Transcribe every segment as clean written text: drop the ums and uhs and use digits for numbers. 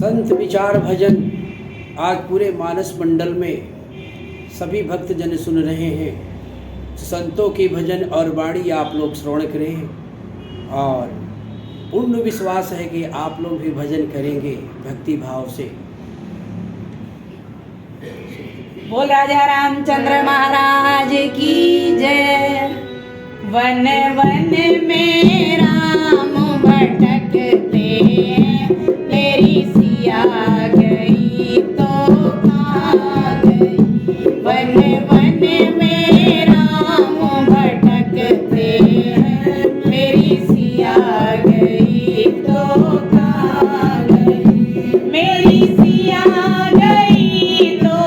संत विचार भजन आज पूरे मानस मंडल में सभी भक्तजन सुन रहे हैं। संतों की भजन और वाणी आप लोग श्रवण करें और पूर्ण विश्वास है कि आप लोग भी भजन करेंगे भक्ति भाव से। बोल राजा रामचंद्र महाराज की जय। वन वन में राम भटकते हैं, मेरी सिया गई तो कहाँ गई। वन वन में राम भटकते हैं, मेरी सिया गई तो कहाँ गई। मेरी सिया गई तो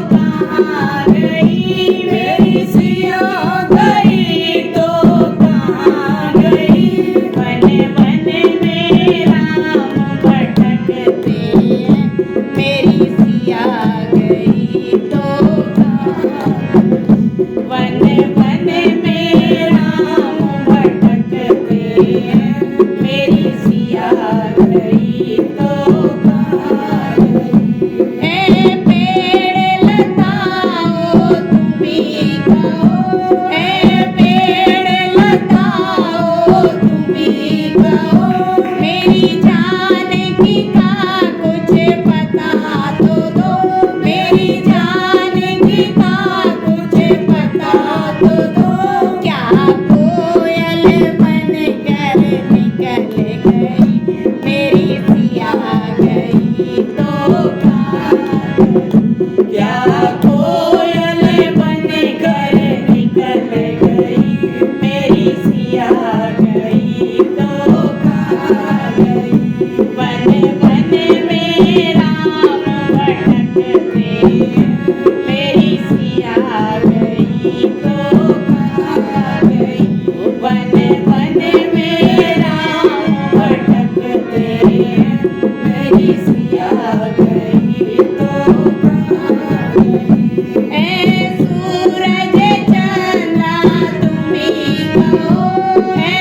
कहाँ गई। मेरी सिया गई तो कहाँ गई। वन वन में राम भटकते हैं, मेरी सिया गई तो कहाँ गई। वन वन में राम भटकते हैं, मेरी सिया गई तो कहाँ गई। हे पेड़ लताओ तुम्हीं कहो, हे पेड़ लताओ तुम्हीं कहो, मेरी जान की का कुछ पता तो दो। मेरी जान की का कुछ पता तो दो। क्या कोयल बन कर निकल गई, मेरी सिया गई तो कहाँ गई। क्या कोयल बन कर निकल गई, मेरी सिया गई तो कहाँ गई। वन वन में राम भटकते हैं, मेरी सिया गई तो कहाँ गई। वन वन में राम भटकते हैं, मेरी सिया गई तो कहाँ गई। ऐ सूरज चंदा तुम्हीं कहो, ऐ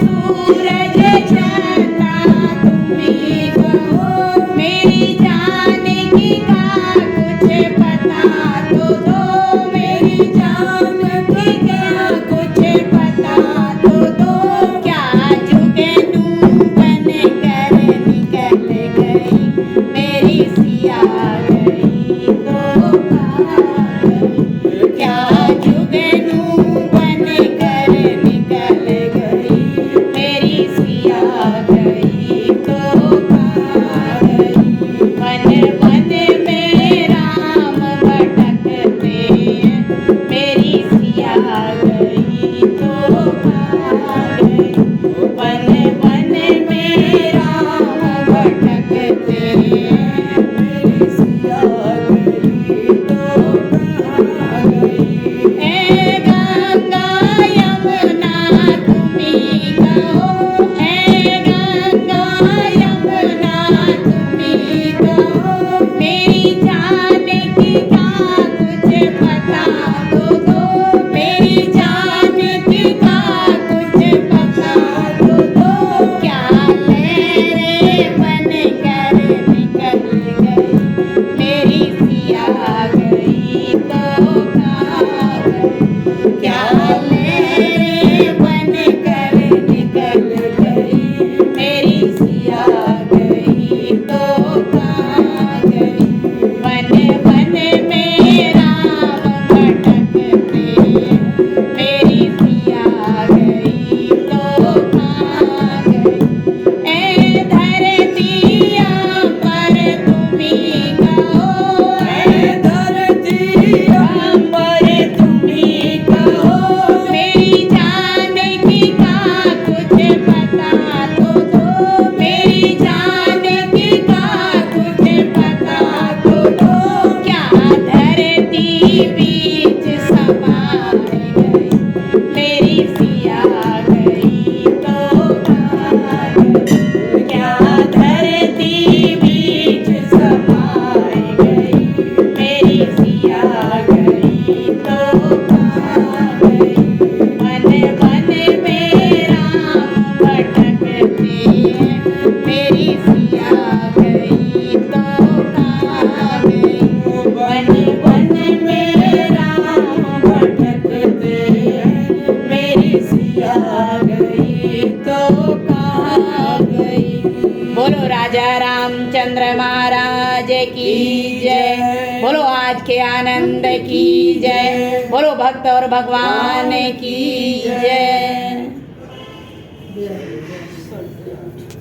सूरज चंदा तुम्हीं कहो, मेरी जान की का कुछ पता तो दो। मेरी जान की का कुछ पता तो दो। क्या जुगनू बन कर निकल गई, मेरी सिया गई तो कहाँ गई। क्या जुगनू बन कर निकल गई, मेरी सिया गई तो कहाँ गई। वन वन में राम भटकते हैं, मेरी सिया गई तो कहाँ गई। वन वन में राम भटकते हैं, मेरी सिया गई तो कहाँ गई। हे गंगा यमुना तुम्हीं कहो, हे गंगा यमुना तुम्हीं कहो, मेरी जान की का कुछ पता तो दो। मेरी जान की का कुछ पता तो दो। क्या लहरें बन कर निकल गई, मेरी सिया गई तो कहाँ गई। क्या लहरें बन कर निकल गई। वन वन में राम भटकते हैं, मेरी सिया गई तो कहाँ गई। बोलो राजा रामचंद्र महाराज की जय, बोलो आज के आनंद की जय, बोलो भक्त और भगवान की जय।